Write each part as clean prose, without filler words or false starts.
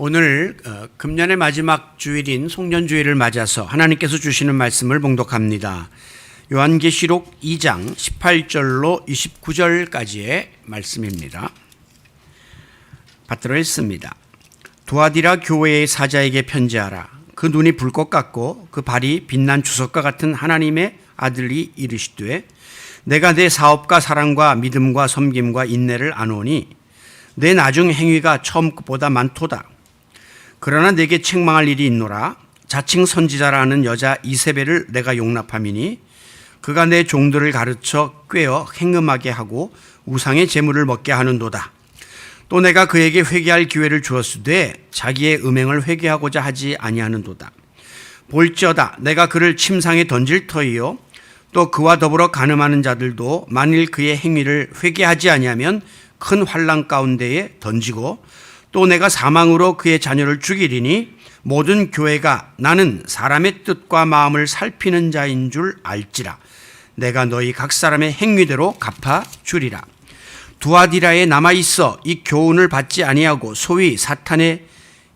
오늘 금년의 마지막 주일인 송년주일을 맞아서 하나님께서 주시는 말씀을 봉독합니다. 요한계시록 2장 18절로 29절까지의 말씀입니다. 받들어 읽습니다. 두아디라 교회의 사자에게 편지하라. 그 눈이 불꽃 같고 그 발이 빛난 주석과 같은 하나님의 아들이 이르시되 내가 내 사업과 사랑과 믿음과 섬김과 인내를 아노니 내 나중 행위가 처음 것보다 많도다. 그러나 내게 책망할 일이 있노라. 자칭 선지자라는 여자 이세벨을 내가 용납함이니 그가 내 종들을 가르쳐 꾀어 행음하게 하고 우상의 제물을 먹게 하는도다. 또 내가 그에게 회개할 기회를 주었으되 자기의 음행을 회개하고자 하지 아니하는도다. 볼지어다 내가 그를 침상에 던질 터이요 또 그와 더불어 간음하는 자들도 만일 그의 행위를 회개하지 아니하면 큰 환난 가운데에 던지고 또 내가 사망으로 그의 자녀를 죽이리니 모든 교회가 나는 사람의 뜻과 마음을 살피는 자인 줄 알지라. 내가 너희 각 사람의 행위대로 갚아 주리라. 두아디라에 남아있어 이 교훈을 받지 아니하고 소위 사탄의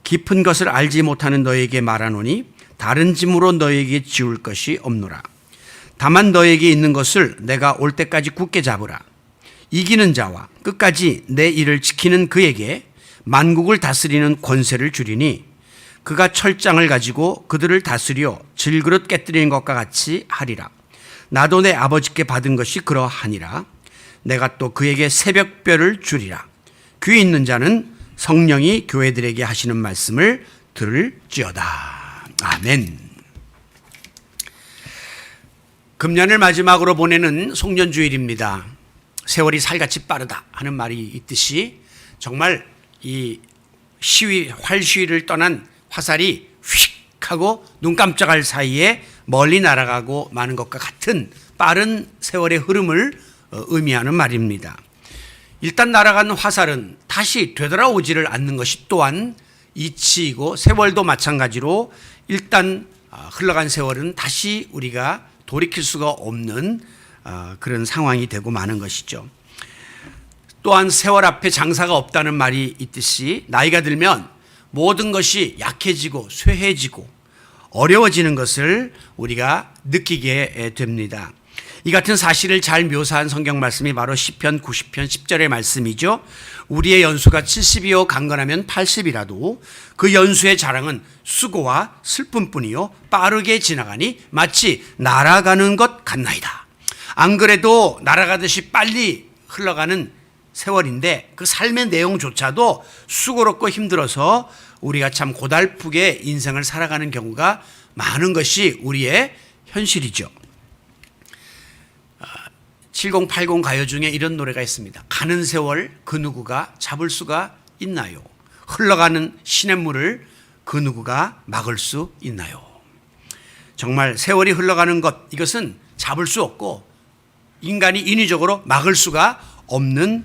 깊은 것을 알지 못하는 너에게 말하노니 다른 짐으로 너에게 지울 것이 없노라. 다만 너에게 있는 것을 내가 올 때까지 굳게 잡으라. 이기는 자와 끝까지 내 일을 지키는 그에게 만국을 다스리는 권세를 주리니 그가 철장을 가지고 그들을 다스려 질그릇 깨뜨리는 것과 같이 하리라. 나도 내 아버지께 받은 것이 그러하니라. 내가 또 그에게 새벽별을 주리라. 귀 있는 자는 성령이 교회들에게 하시는 말씀을 들을지어다. 아멘. 금년을 마지막으로 보내는 송년주일입니다. 세월이 살같이 빠르다 하는 말이 있듯이 정말 이 활시위를 떠난 화살이 휙 하고 눈 깜짝할 사이에 멀리 날아가고 마는 것과 같은 빠른 세월의 흐름을 의미하는 말입니다. 일단 날아간 화살은 다시 되돌아오지를 않는 것이 또한 이치이고 세월도 마찬가지로 일단 흘러간 세월은 다시 우리가 돌이킬 수가 없는 그런 상황이 되고 마는 것이죠. 또한 세월 앞에 장사가 없다는 말이 있듯이 나이가 들면 모든 것이 약해지고 쇠해지고 어려워지는 것을 우리가 느끼게 됩니다. 이 같은 사실을 잘 묘사한 성경 말씀이 바로 시편 90편 10절의 말씀이죠. 우리의 연수가 70이요 강건하면 80이라도 그 연수의 자랑은 수고와 슬픔뿐이요 빠르게 지나가니 마치 날아가는 것 같나이다. 안 그래도 날아가듯이 빨리 흘러가는 세월인데 그 삶의 내용조차도 수고롭고 힘들어서 우리가 참 고달프게 인생을 살아가는 경우가 많은 것이 우리의 현실이죠. 7080 가요 중에 이런 노래가 있습니다. 가는 세월 그 누구가 잡을 수가 있나요? 흘러가는 시냇물을 그 누구가 막을 수 있나요? 정말 세월이 흘러가는 것, 이것은 잡을 수 없고 인간이 인위적으로 막을 수가 없는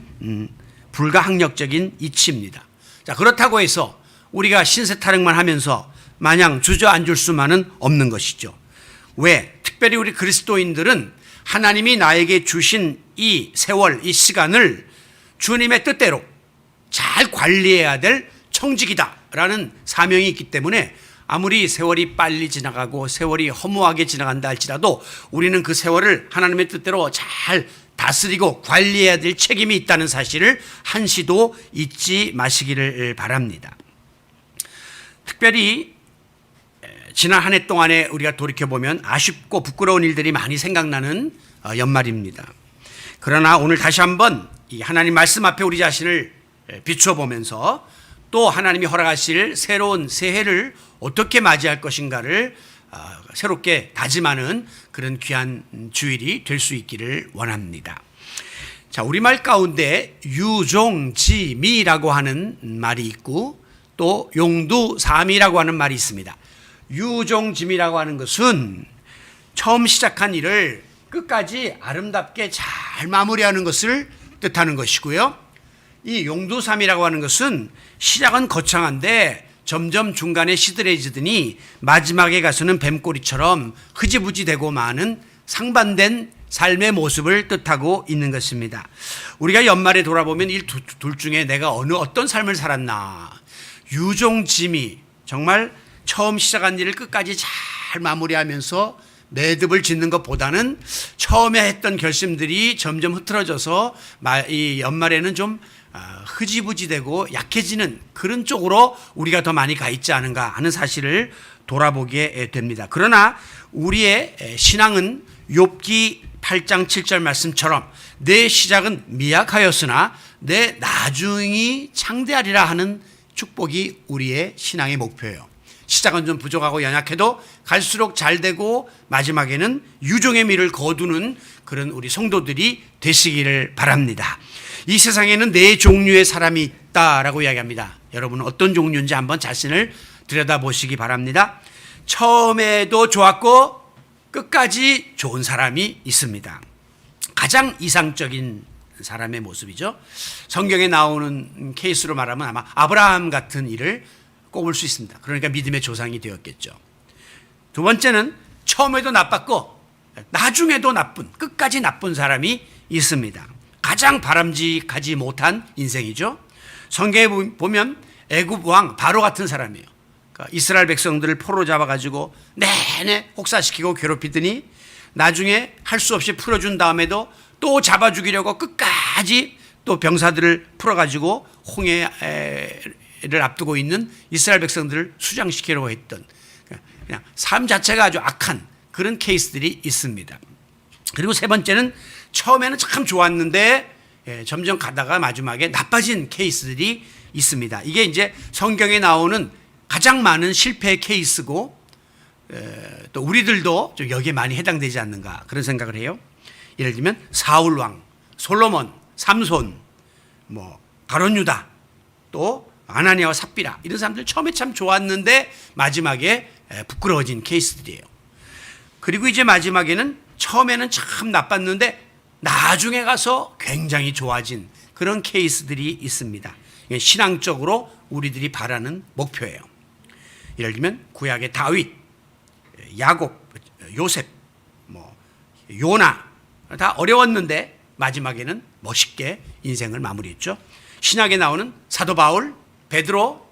불가항력적인 이치입니다. 자, 그렇다고 해서 우리가 신세 타령만 하면서 마냥 주저앉을 수만은 없는 것이죠. 왜? 특별히 우리 그리스도인들은 하나님이 나에게 주신 이 세월, 이 시간을 주님의 뜻대로 잘 관리해야 될 청직이다라는 사명이 있기 때문에 아무리 세월이 빨리 지나가고 세월이 허무하게 지나간다 할지라도 우리는 그 세월을 하나님의 뜻대로 잘 다스리고 관리해야 될 책임이 있다는 사실을 한시도 잊지 마시기를 바랍니다. 특별히 지난 한 해 동안에 우리가 돌이켜보면 아쉽고 부끄러운 일들이 많이 생각나는 연말입니다. 그러나 오늘 다시 한번 이 하나님 말씀 앞에 우리 자신을 비추어 보면서 또 하나님이 허락하실 새로운 새해를 어떻게 맞이할 것인가를 새롭게 다짐하는 그런 귀한 주일이 될 수 있기를 원합니다. 자, 우리말 가운데 유종지미라고 하는 말이 있고 또 용두사미라고 하는 말이 있습니다. 유종지미라고 하는 것은 처음 시작한 일을 끝까지 아름답게 잘 마무리하는 것을 뜻하는 것이고요. 이 용두사미라고 하는 것은 시작은 거창한데 점점 중간에 시들해지더니 마지막에 가서는 뱀꼬리처럼 흐지부지 되고 마는 상반된 삶의 모습을 뜻하고 있는 것입니다. 우리가 연말에 돌아보면 이 둘 중에 내가 어떤 삶을 살았나, 유종짐이 정말 처음 시작한 일을 끝까지 잘 마무리하면서 매듭을 짓는 것보다는 처음에 했던 결심들이 점점 흐트러져서 이 연말에는 좀 흐지부지되고 약해지는 그런 쪽으로 우리가 더 많이 가 있지 않은가 하는 사실을 돌아보게 됩니다. 그러나 우리의 신앙은 욥기 8장 7절 말씀처럼 내 시작은 미약하였으나 내 나중이 창대하리라 하는 축복이 우리의 신앙의 목표예요. 시작은 좀 부족하고 연약해도 갈수록 잘 되고 마지막에는 유종의 미를 거두는 그런 우리 성도들이 되시기를 바랍니다. 이 세상에는 네 종류의 사람이 있다라고 이야기합니다. 여러분은 어떤 종류인지 한번 자신을 들여다보시기 바랍니다. 처음에도 좋았고 끝까지 좋은 사람이 있습니다. 가장 이상적인 사람의 모습이죠. 성경에 나오는 케이스로 말하면 아마 아브라함 같은 일을 꼽을 수 있습니다. 그러니까 믿음의 조상이 되었겠죠. 두 번째는 처음에도 나빴고 나중에도 나쁜, 끝까지 나쁜 사람이 있습니다. 가장 바람직하지 못한 인생이죠. 성경에 보면 애굽 왕 바로 같은 사람이에요. 그러니까 이스라엘 백성들을 포로 잡아가지고 내내 혹사시키고 괴롭히더니 나중에 할 수 없이 풀어준 다음에도 또 잡아 죽이려고 끝까지 또 병사들을 풀어가지고 홍해를 앞두고 있는 이스라엘 백성들을 수장시키려고 했던 그냥 삶 자체가 아주 악한 그런 케이스들이 있습니다. 그리고 세 번째는 처음에는 참 좋았는데 점점 가다가 마지막에 나빠진 케이스들이 있습니다. 이게 이제 성경에 나오는 가장 많은 실패의 케이스고 또 우리들도 좀 여기에 많이 해당되지 않는가 그런 생각을 해요. 예를 들면 사울 왕, 솔로몬, 삼손, 가룟 유다, 또 아나니아와 삽비라 이런 사람들 처음에 참 좋았는데 마지막에 부끄러워진 케이스들이에요. 그리고 이제 마지막에는 처음에는 참 나빴는데 나중에 가서 굉장히 좋아진 그런 케이스들이 있습니다. 신앙적으로 우리들이 바라는 목표예요. 예를 들면 구약의 다윗, 야곱, 요셉, 요나 다 어려웠는데 마지막에는 멋있게 인생을 마무리했죠. 신약에 나오는 사도 바울, 베드로,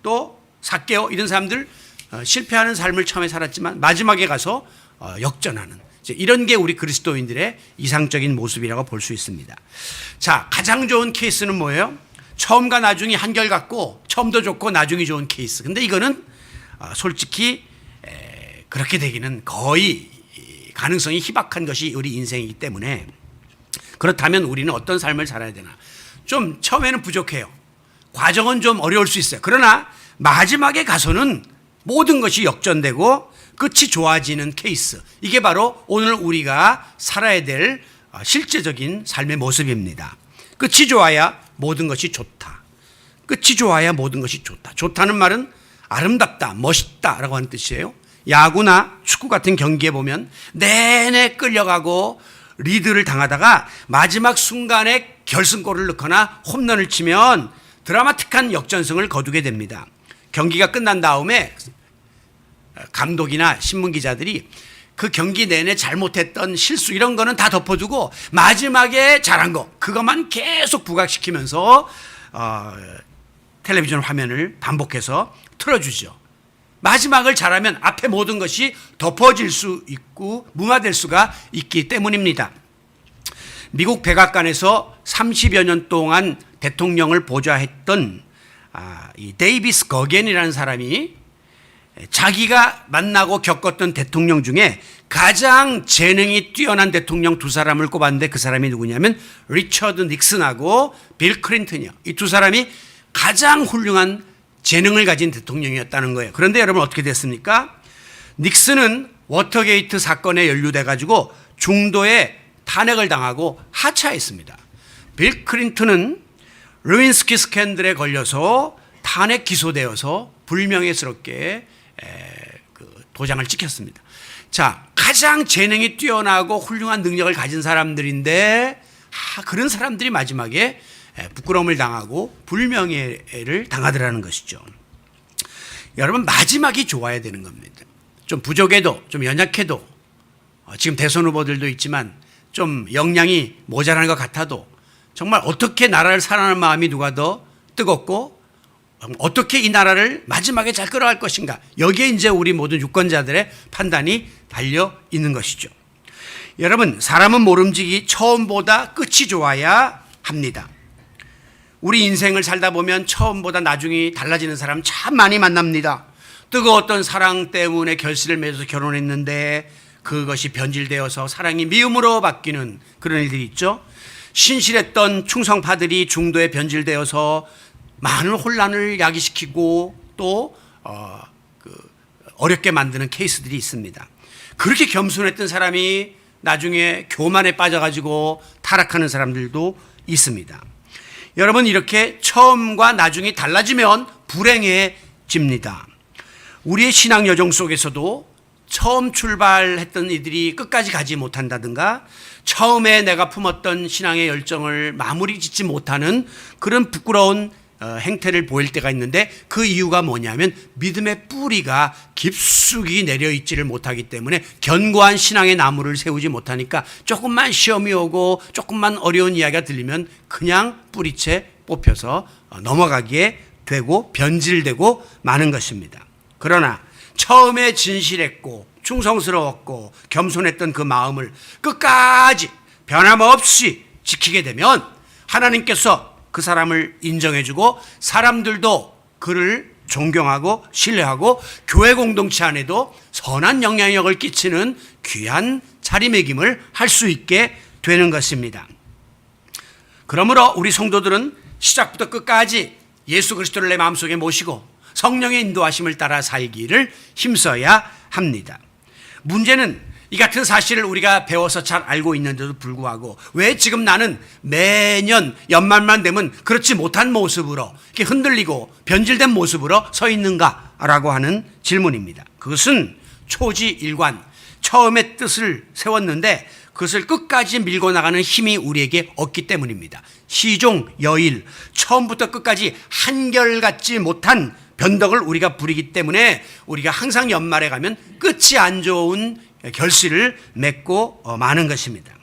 또 삭개오 이런 사람들 실패하는 삶을 처음에 살았지만 마지막에 가서 역전하는 이런 게 우리 그리스도인들의 이상적인 모습이라고 볼 수 있습니다. 자, 가장 좋은 케이스는 뭐예요? 처음과 나중이 한결같고 처음도 좋고 나중이 좋은 케이스. 근데 이거는 솔직히 그렇게 되기는 거의 가능성이 희박한 것이 우리 인생이기 때문에 그렇다면 우리는 어떤 삶을 살아야 되나? 좀 처음에는 부족해요. 과정은 좀 어려울 수 있어요. 그러나 마지막에 가서는 모든 것이 역전되고 끝이 좋아지는 케이스. 이게 바로 오늘 우리가 살아야 될 실제적인 삶의 모습입니다. 끝이 좋아야 모든 것이 좋다. 끝이 좋아야 모든 것이 좋다. 좋다는 말은 아름답다, 멋있다라고 하는 뜻이에요. 야구나 축구 같은 경기에 보면 내내 끌려가고 리드를 당하다가 마지막 순간에 결승골을 넣거나 홈런을 치면 드라마틱한 역전승을 거두게 됩니다. 경기가 끝난 다음에 감독이나 신문기자들이 그 경기 내내 잘못했던 실수 이런 거는 다 덮어두고 마지막에 잘한 거 그것만 계속 부각시키면서 텔레비전 화면을 반복해서 틀어주죠. 마지막을 잘하면 앞에 모든 것이 덮어질 수 있고 무마될 수가 있기 때문입니다. 미국 백악관에서 30여 년 동안 대통령을 보좌했던 이 데이비스 거겐이라는 사람이 자기가 만나고 겪었던 대통령 중에 가장 재능이 뛰어난 대통령 두 사람을 꼽았는데 그 사람이 누구냐면 리처드 닉슨하고 빌 클린턴이요. 이 두 사람이 가장 훌륭한 재능을 가진 대통령이었다는 거예요. 그런데 여러분 어떻게 됐습니까? 닉슨은 워터게이트 사건에 연루돼 가지고 중도에 탄핵을 당하고 하차했습니다. 빌 클린턴은 루인스키 스캔들에 걸려서 탄핵 기소되어서 불명예스럽게 도장을 찍혔습니다. 자, 가장 재능이 뛰어나고 훌륭한 능력을 가진 사람들인데 그런 사람들이 마지막에 부끄러움을 당하고 불명예를 당하더라는 것이죠. 여러분 마지막이 좋아야 되는 겁니다. 좀 부족해도 좀 연약해도 지금 대선 후보들도 있지만 좀 역량이 모자라는 것 같아도 정말 어떻게 나라를 사랑하는 마음이 누가 더 뜨겁고 어떻게 이 나라를 마지막에 잘 끌어갈 것인가. 여기에 이제 우리 모든 유권자들의 판단이 달려 있는 것이죠. 여러분, 사람은 모름지기 처음보다 끝이 좋아야 합니다. 우리 인생을 살다 보면 처음보다 나중이 달라지는 사람 참 많이 만납니다. 뜨거웠던 사랑 때문에 결실을 맺어서 결혼했는데 그것이 변질되어서 사랑이 미움으로 바뀌는 그런 일들이 있죠. 신실했던 충성파들이 중도에 변질되어서 많은 혼란을 야기시키고 또 어렵게 만드는 케이스들이 있습니다. 그렇게 겸손했던 사람이 나중에 교만에 빠져가지고 타락하는 사람들도 있습니다. 여러분, 이렇게 처음과 나중이 달라지면 불행해집니다. 우리의 신앙 여정 속에서도 처음 출발했던 이들이 끝까지 가지 못한다든가 처음에 내가 품었던 신앙의 열정을 마무리 짓지 못하는 그런 부끄러운 행태를 보일 때가 있는데 그 이유가 뭐냐면 믿음의 뿌리가 깊숙이 내려있지를 못하기 때문에 견고한 신앙의 나무를 세우지 못하니까 조금만 시험이 오고 조금만 어려운 이야기가 들리면 그냥 뿌리채 뽑혀서 넘어가게 되고 변질되고 마는 것입니다. 그러나 처음에 진실했고 충성스러웠고 겸손했던 그 마음을 끝까지 변함없이 지키게 되면 하나님께서 그 사람을 인정해주고 사람들도 그를 존경하고 신뢰하고 교회 공동체 안에도 선한 영향력을 끼치는 귀한 자리매김을 할 수 있게 되는 것입니다. 그러므로 우리 성도들은 시작부터 끝까지 예수 그리스도를 내 마음속에 모시고 성령의 인도하심을 따라 살기를 힘써야 합니다. 문제는 이 같은 사실을 우리가 배워서 잘 알고 있는데도 불구하고 왜 지금 나는 매년 연말만 되면 그렇지 못한 모습으로 이렇게 흔들리고 변질된 모습으로 서 있는가라고 하는 질문입니다. 그것은 초지일관, 처음에 뜻을 세웠는데 그것을 끝까지 밀고 나가는 힘이 우리에게 없기 때문입니다. 시종여일, 처음부터 끝까지 한결같지 못한 변덕을 우리가 부리기 때문에 우리가 항상 연말에 가면 끝이 안 좋은 결실을 맺고 마는 것입니다.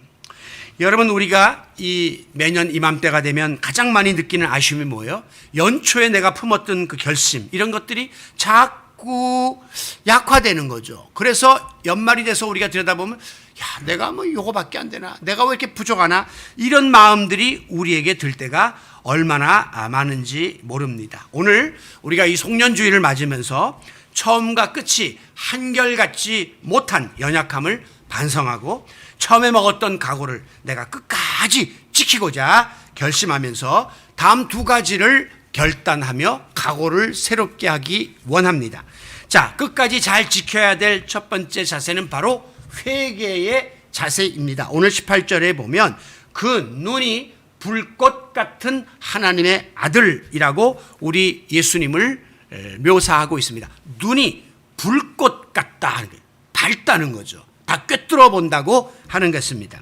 여러분, 우리가 이 매년 이맘때가 되면 가장 많이 느끼는 아쉬움이 뭐예요? 연초에 내가 품었던 그 결심, 이런 것들이 자꾸 약화되는 거죠. 그래서 연말이 돼서 우리가 들여다보면 야, 내가 뭐 요거밖에 안 되나? 내가 왜 이렇게 부족하나? 이런 마음들이 우리에게 들 때가 얼마나 많은지 모릅니다. 오늘 우리가 이 송년주의를 맞으면서 처음과 끝이 한결같지 못한 연약함을 반성하고 처음에 먹었던 각오를 내가 끝까지 지키고자 결심하면서 다음 두 가지를 결단하며 각오를 새롭게 하기 원합니다. 자, 끝까지 잘 지켜야 될 첫 번째 자세는 바로 회개의 자세입니다. 오늘 18절에 보면 그 눈이 불꽃 같은 하나님의 아들이라고 우리 예수님을 묘사하고 있습니다. 눈이 불꽃 같다, 밝다는 거죠. 다 꿰뚫어 본다고 하는 것입니다.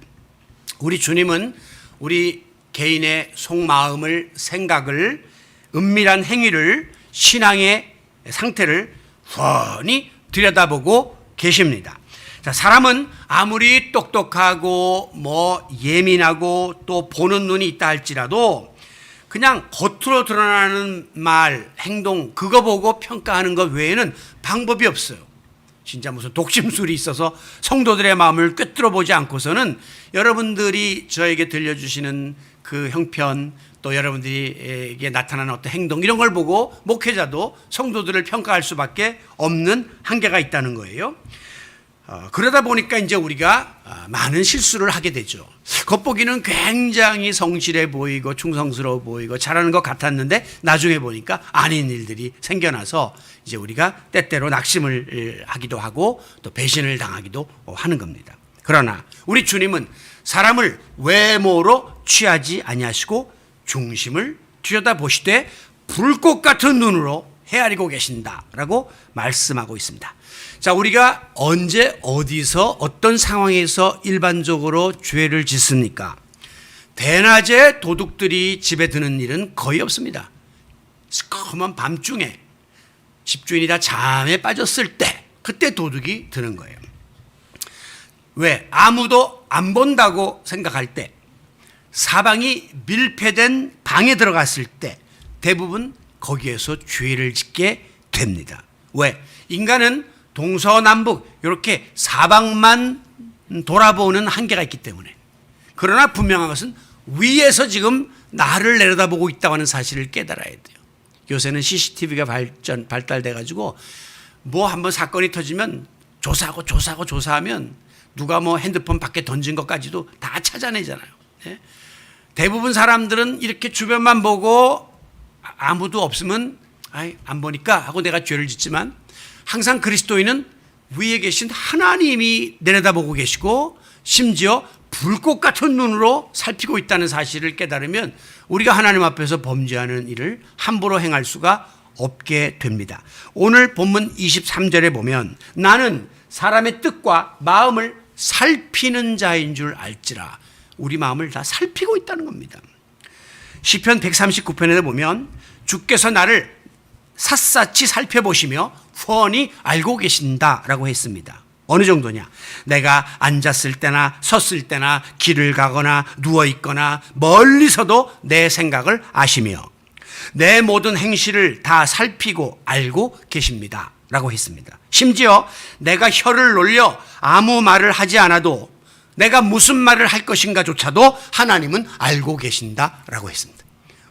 우리 주님은 우리 개인의 속마음을, 생각을, 은밀한 행위를, 신앙의 상태를 훤히 들여다보고 계십니다. 자, 사람은 아무리 똑똑하고 예민하고 또 보는 눈이 있다 할지라도 그냥 겉으로 드러나는 말, 행동, 그거 보고 평가하는 것 외에는 방법이 없어요. 진짜 무슨 독심술이 있어서 성도들의 마음을 꿰뚫어 보지 않고서는 여러분들이 저에게 들려주시는 그 형편, 또 여러분들에게 나타나는 어떤 행동, 이런 걸 보고 목회자도 성도들을 평가할 수밖에 없는 한계가 있다는 거예요. 그러다 보니까 이제 우리가 많은 실수를 하게 되죠. 겉보기는 굉장히 성실해 보이고 충성스러워 보이고 잘하는 것 같았는데 나중에 보니까 아닌 일들이 생겨나서 이제 우리가 때때로 낙심을 하기도 하고 또 배신을 당하기도 하는 겁니다. 그러나 우리 주님은 사람을 외모로 취하지 아니하시고 중심을 들여다보시되 불꽃 같은 눈으로 헤아리고 계신다라고 말씀하고 있습니다. 자, 우리가 언제 어디서 어떤 상황에서 일반적으로 죄를 짓습니까? 대낮에 도둑들이 집에 드는 일은 거의 없습니다. 시커먼 밤중에 집주인이 다 잠에 빠졌을 때 그때 도둑이 드는 거예요. 왜? 아무도 안 본다고 생각할 때, 사방이 밀폐된 방에 들어갔을 때 대부분 거기에서 죄를 짓게 됩니다. 왜? 인간은 동서남북 이렇게 사방만 돌아보는 한계가 있기 때문에. 그러나 분명한 것은 위에서 지금 나를 내려다보고 있다고 하는 사실을 깨달아야 돼요. 요새는 CCTV가 발달돼 가지고 뭐 한번 사건이 터지면 조사하면 누가 뭐 핸드폰 밖에 던진 것까지도 다 찾아내잖아요. 예? 대부분 사람들은 이렇게 주변만 보고 아무도 없으면 안 보니까 하고 내가 죄를 짓지만, 항상 그리스도인은 위에 계신 하나님이 내려다보고 계시고 심지어 불꽃 같은 눈으로 살피고 있다는 사실을 깨달으면 우리가 하나님 앞에서 범죄하는 일을 함부로 행할 수가 없게 됩니다. 오늘 본문 23절에 보면 나는 사람의 뜻과 마음을 살피는 자인 줄 알지라. 우리 마음을 다 살피고 있다는 겁니다. 시편 139편에 보면 주께서 나를 샅샅이 살펴보시며 훤히 알고 계신다라고 했습니다. 어느 정도냐? 내가 앉았을 때나 섰을 때나 길을 가거나 누워있거나 멀리서도 내 생각을 아시며 내 모든 행실을 다 살피고 알고 계십니다 라고 했습니다. 심지어 내가 혀를 놀려 아무 말을 하지 않아도 내가 무슨 말을 할 것인가 조차도 하나님은 알고 계신다라고 했습니다.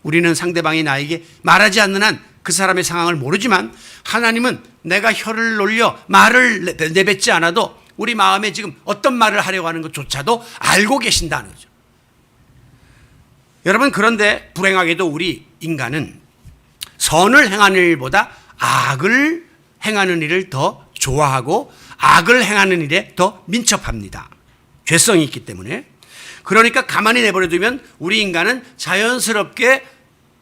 우리는 상대방이 나에게 말하지 않는 한 그 사람의 상황을 모르지만 하나님은 내가 혀를 놀려 말을 내뱉지 않아도 우리 마음에 지금 어떤 말을 하려고 하는 것조차도 알고 계신다는 거죠. 여러분, 그런데 불행하게도 우리 인간은 선을 행하는 일보다 악을 행하는 일을 더 좋아하고 악을 행하는 일에 더 민첩합니다. 죄성이 있기 때문에. 그러니까 가만히 내버려두면 우리 인간은 자연스럽게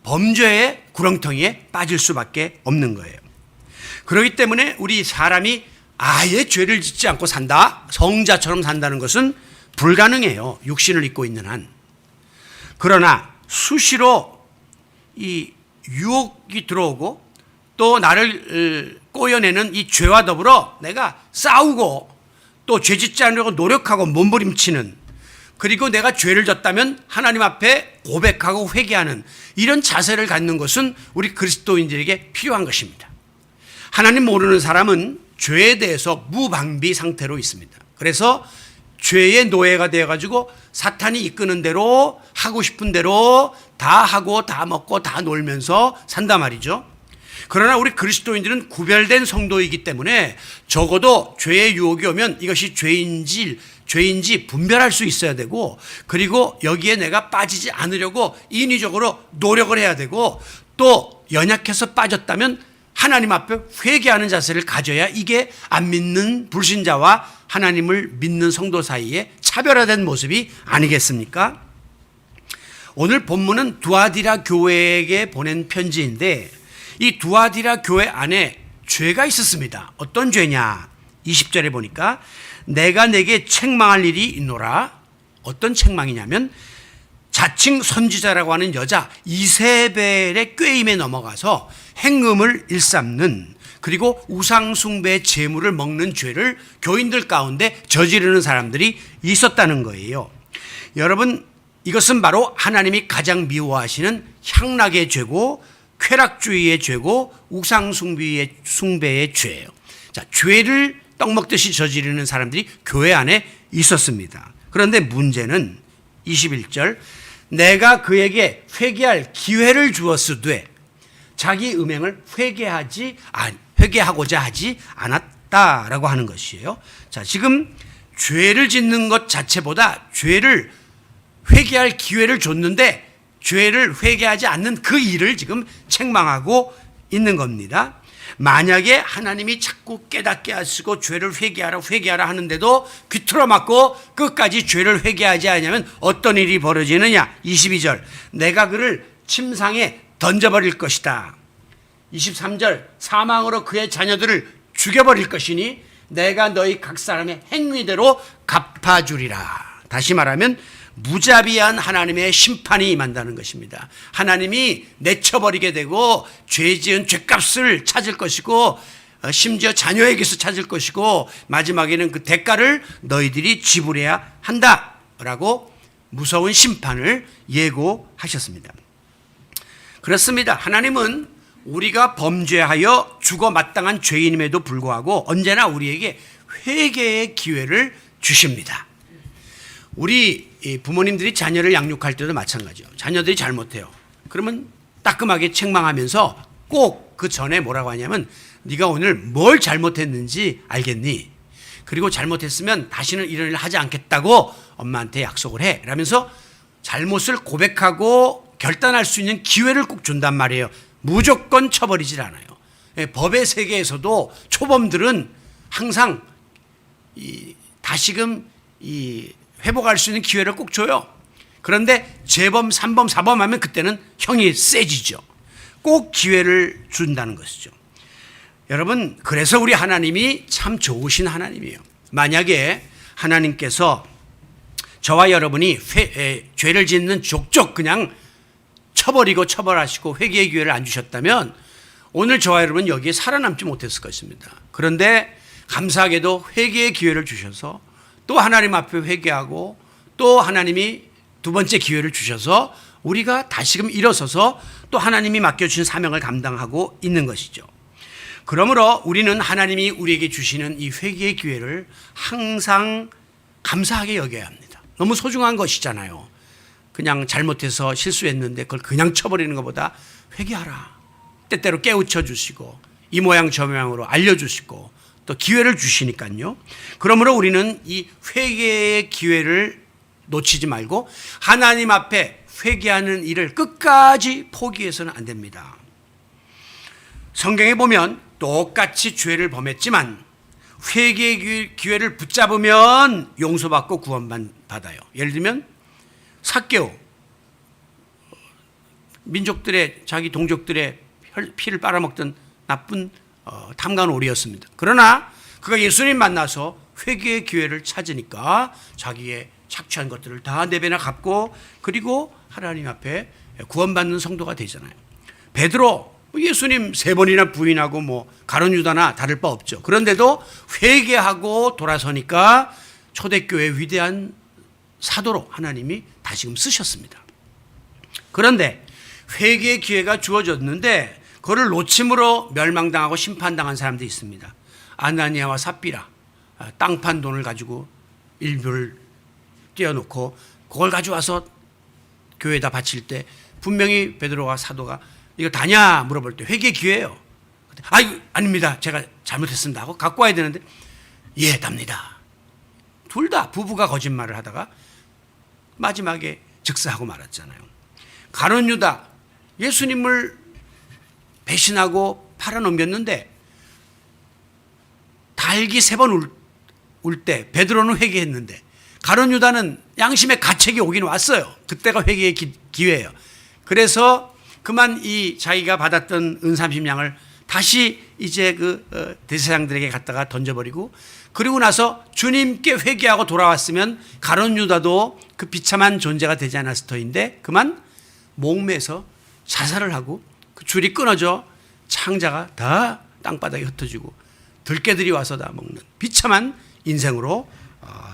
범죄의 구렁텅이에 빠질 수밖에 없는 거예요. 그렇기 때문에 우리 사람이 아예 죄를 짓지 않고 산다, 성자처럼 산다는 것은 불가능해요. 육신을 입고 있는 한. 그러나 수시로 이 유혹이 들어오고 또 나를 꼬여내는 이 죄와 더불어 내가 싸우고 또 죄 짓지 않으려고 노력하고 몸부림치는, 그리고 내가 죄를 졌다면 하나님 앞에 고백하고 회개하는 이런 자세를 갖는 것은 우리 그리스도인들에게 필요한 것입니다. 하나님 모르는 사람은 죄에 대해서 무방비 상태로 있습니다. 그래서 죄의 노예가 되어가지고 사탄이 이끄는 대로 하고 싶은 대로 다 하고 다 먹고 다 놀면서 산단 말이죠. 그러나 우리 그리스도인들은 구별된 성도이기 때문에 적어도 죄의 유혹이 오면 이것이 죄인지 분별할 수 있어야 되고, 그리고 여기에 내가 빠지지 않으려고 인위적으로 노력을 해야 되고, 또 연약해서 빠졌다면 하나님 앞에 회개하는 자세를 가져야 이게 안 믿는 불신자와 하나님을 믿는 성도 사이에 차별화된 모습이 아니겠습니까? 오늘 본문은 두아디라 교회에게 보낸 편지인데 이 두아디라 교회 안에 죄가 있었습니다. 어떤 죄냐? 20절에 보니까 내가 내게 책망할 일이 있노라. 어떤 책망이냐면 자칭 선지자라고 하는 여자 이세벨의 꾀임에 넘어가서 행음을 일삼는, 그리고 우상숭배의 제물을 먹는 죄를 교인들 가운데 저지르는 사람들이 있었다는 거예요. 여러분, 이것은 바로 하나님이 가장 미워하시는 향락의 죄고 쾌락주의의 죄고 우상숭배의 죄예요. 자, 죄를 떡 먹듯이 저지르는 사람들이 교회 안에 있었습니다. 그런데 문제는 21절, 내가 회개할 기회를 주었으되 자기 음행을 회개하고자 하지 않았다라고 하는 것이에요. 자, 지금 죄를 짓는 것 자체보다 죄를 회개할 기회를 줬는데 죄를 회개하지 않는 그 일을 지금 책망하고 있는 겁니다. 만약에 하나님이 자꾸 깨닫게 하시고 죄를 회개하라 하는데도 귀틀어 맞고 끝까지 죄를 회개하지 않으면 어떤 일이 벌어지느냐? 22절, 내가 그를 침상에 던져버릴 것이다. 23절, 사망으로 그의 자녀들을 죽여버릴 것이니 내가 너희 각 사람의 행위대로 갚아주리라. 다시 말하면 무자비한 하나님의 심판이 임한다는 것입니다. 하나님이 내쳐버리게 되고 죄 지은 죄값을 찾을 것이고 심지어 자녀에게서 찾을 것이고 마지막에는 그 대가를 너희들이 지불해야 한다라고 무서운 심판을 예고하셨습니다. 그렇습니다. 하나님은 우리가 범죄하여 죽어 마땅한 죄인임에도 불구하고 언제나 우리에게 회개의 기회를 주십니다. 우리 부모님들이 자녀를 양육할 때도 마찬가지예요. 자녀들이 잘못해요. 그러면 따끔하게 책망하면서 꼭 그 전에 뭐라고 하냐면 네가 오늘 뭘 잘못했는지 알겠니? 그리고 잘못했으면 다시는 이런 일을 하지 않겠다고 엄마한테 약속을 해. 라면서 잘못을 고백하고 결단할 수 있는 기회를 꼭 준단 말이에요. 무조건 쳐버리질 않아요. 법의 세계에서도 초범들은 항상 다시금 회복할 수 있는 기회를 꼭 줘요. 그런데 재범, 3범, 4범 하면 그때는 형이 세지죠. 꼭 기회를 준다는 것이죠. 여러분, 그래서 우리 하나님이 참 좋으신 하나님이에요. 만약에 하나님께서 저와 여러분이 죄를 짓는 족족 그냥 쳐버리고 처벌하시고 회개의 기회를 안 주셨다면 오늘 저와 여러분은 여기에 살아남지 못했을 것입니다. 그런데 감사하게도 회개의 기회를 주셔서 또 하나님 앞에 회개하고 또 하나님이 두 번째 기회를 주셔서 우리가 다시금 일어서서 또 하나님이 맡겨주신 사명을 감당하고 있는 것이죠. 그러므로 우리는 하나님이 우리에게 주시는 이 회개의 기회를 항상 감사하게 여겨야 합니다. 너무 소중한 것이잖아요. 그냥 잘못해서 실수했는데 그걸 그냥 쳐버리는 것보다 회개하라. 때때로 깨우쳐 주시고 이 모양 저 모양으로 알려주시고 또 기회를 주시니까요. 그러므로 우리는 이 회개의 기회를 놓치지 말고 하나님 앞에 회개하는 일을 끝까지 포기해서는 안 됩니다. 성경에 보면 똑같이 죄를 범했지만 회개의 기회를 붙잡으면 용서받고 구원받아요. 예를 들면 삭개오, 민족들의 자기 동족들의 피를 빨아먹던 나쁜 탐관오리였습니다. 그러나 그가 예수님 만나서 회개의 기회를 찾으니까 자기의 착취한 것들을 다 내배나 갚고 그리고 하나님 앞에 구원받는 성도가 되잖아요. 베드로 예수님 3번이나 부인하고 가룟 유다나 다를 바 없죠. 그런데도 회개하고 돌아서니까 초대교회의 위대한 사도로 하나님이 다시금 쓰셨습니다. 그런데 회개의 기회가 주어졌는데 그걸 놓침으로 멸망당하고 심판당한 사람도 있습니다. 아나니아와 삽비라 땅 판 돈을 가지고 일부를 떼어놓고 그걸 가져와서 교회에다 바칠 때 분명히 베드로와 사도가 이거 다냐 물어볼 때 회개의 기회예요. 아닙니다. 제가 잘못했습니다 하고 갖고 와야 되는데 예, 답니다. 둘 다 부부가 거짓말을 하다가 마지막에 즉사하고 말았잖아요. 가룟 유다 예수님을 배신하고 팔아넘겼는데 달기 3번 울 때 베드로는 회개했는데 가룟 유다는 양심의 가책이 오긴 왔어요. 그때가 회개의 기회예요. 그래서 그만 이 자기가 받았던 은 30냥을 다시 이제 대제사장들에게 갖다가 던져버리고 그리고 나서 주님께 회개하고 돌아왔으면 가룟 유다도 그 비참한 존재가 되지 않았을 터인데 그만 목매서 자살을 하고 그 줄이 끊어져 창자가 다 땅바닥에 흩어지고 들깨들이 와서 다 먹는 비참한 인생으로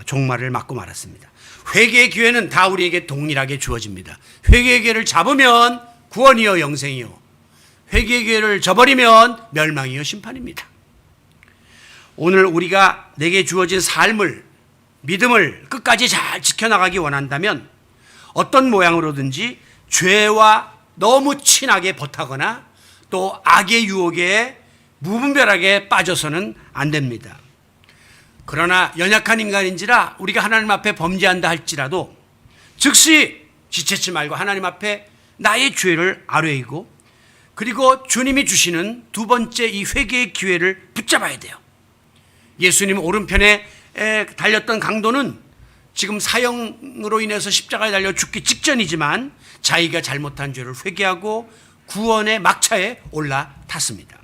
종말을 맞고 말았습니다. 회개의 기회는 다 우리에게 동일하게 주어집니다. 회개의 기회를 잡으면 구원이요 영생이요, 회개의 기회를 저버리면 멸망이요 심판입니다. 오늘 우리가 내게 주어진 삶을, 믿음을 끝까지 잘 지켜나가기 원한다면 어떤 모양으로든지 죄와 너무 친하게 버타거나 또 악의 유혹에 무분별하게 빠져서는 안 됩니다. 그러나 연약한 인간인지라 우리가 하나님 앞에 범죄한다 할지라도 즉시 지체치 말고 하나님 앞에 나의 죄를 아뢰이고 그리고 주님이 주시는 두 번째 이 회개의 기회를 붙잡아야 돼요. 예수님 오른편에 달렸던 강도는 지금 사형으로 인해서 십자가에 달려 죽기 직전이지만 자기가 잘못한 죄를 회개하고 구원의 막차에 올라탔습니다.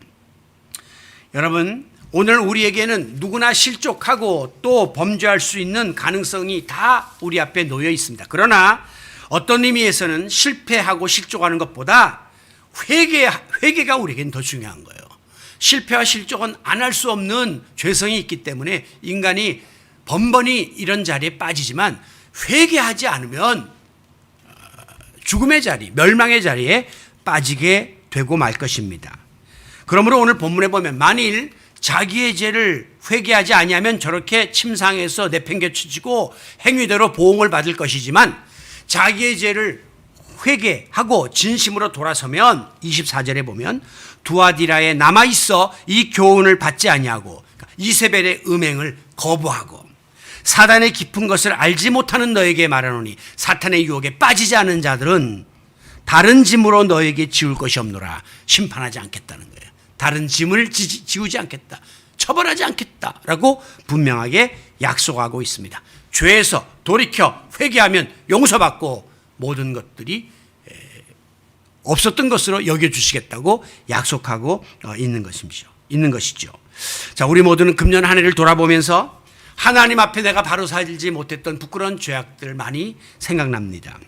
여러분, 오늘 우리에게는 누구나 실족하고 또 범죄할 수 있는 가능성이 다 우리 앞에 놓여 있습니다. 그러나 어떤 의미에서는 실패하고 실족하는 것보다 회개가 우리에게는 더 중요한 거예요. 실패와 실족은 안 할 수 없는 죄성이 있기 때문에 인간이 번번이 이런 자리에 빠지지만 회개하지 않으면 죽음의 자리, 멸망의 자리에 빠지게 되고 말 것입니다. 그러므로 오늘 본문에 보면 만일 자기의 죄를 회개하지 아니하면 저렇게 침상에서 내팽개쳐지고 행위대로 보응을 받을 것이지만 자기의 죄를 회개하고 진심으로 돌아서면 24절에 보면 두아디라에 남아있어 이 교훈을 받지 아니하고 이세벨의 음행을 거부하고 사단의 깊은 것을 알지 못하는 너에게 말하노니 사탄의 유혹에 빠지지 않은 자들은 다른 짐으로 너에게 지울 것이 없노라. 심판하지 않겠다는 거예요. 다른 짐을 지우지 않겠다. 처벌하지 않겠다라고 분명하게 약속하고 있습니다. 죄에서 돌이켜 회개하면 용서받고 모든 것들이 없었던 것으로 여겨주시겠다고 약속하고 있는 것이죠. 자, 우리 모두는 금년 한 해를 돌아보면서 하나님 앞에 내가 바로 살지 못했던 부끄러운 죄악들 많이 생각납니다.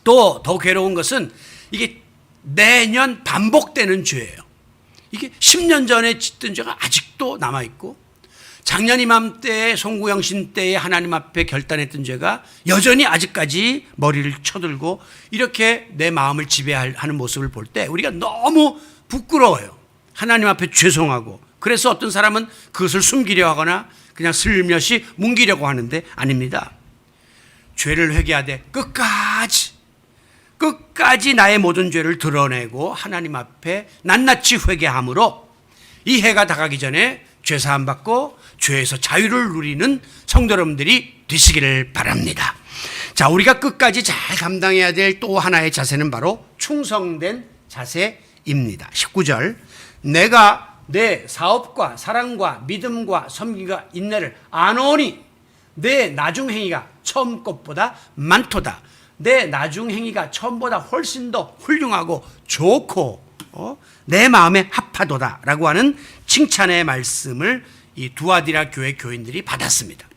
또 더 괴로운 것은 이게 매년 반복되는 죄예요. 이게 10년 전에 짓던 죄가 아직도 남아있고 작년 이맘때 송구영신 때에 하나님 앞에 결단했던 죄가 여전히 아직까지 머리를 쳐들고 이렇게 내 마음을 지배하는 모습을 볼 때 우리가 너무 부끄러워요. 하나님 앞에 죄송하고 그래서 어떤 사람은 그것을 숨기려 하거나 그냥 슬며시 뭉기려고 하는데 아닙니다. 죄를 회개하되 끝까지 나의 모든 죄를 드러내고 하나님 앞에 낱낱이 회개함으로 이 해가 다가기 전에 죄사함 받고 죄에서 자유를 누리는 성도 여러분들이 되시기를 바랍니다. 자, 우리가 끝까지 잘 감당해야 될 또 하나의 자세는 바로 충성된 자세입니다. 19절 내가 내 사업과 사랑과 믿음과 섬기가 인내를 아노니 내 나중행위가 처음 것보다 많도다. 내 나중행위가 처음보다 훨씬 더 훌륭하고 좋고 내 마음에 합하도다 라고 하는 칭찬의 말씀을 이 두아디라 교회 교인들이 받았습니다.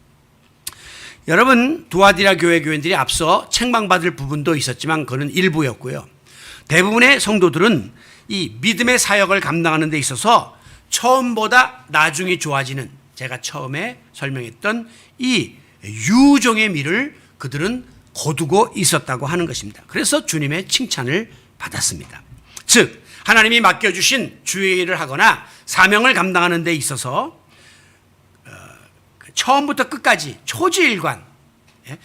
여러분, 두아디라 교회 교인들이 앞서 책망받을 부분도 있었지만 그건 일부였고요. 대부분의 성도들은 이 믿음의 사역을 감당하는 데 있어서 처음보다 나중이 좋아지는 제가 처음에 설명했던 이 유종의 미를 그들은 거두고 있었다고 하는 것입니다. 그래서 주님의 칭찬을 받았습니다. 즉 하나님이 맡겨주신 주의 일을 하거나 사명을 감당하는 데 있어서 처음부터 끝까지 초지일관,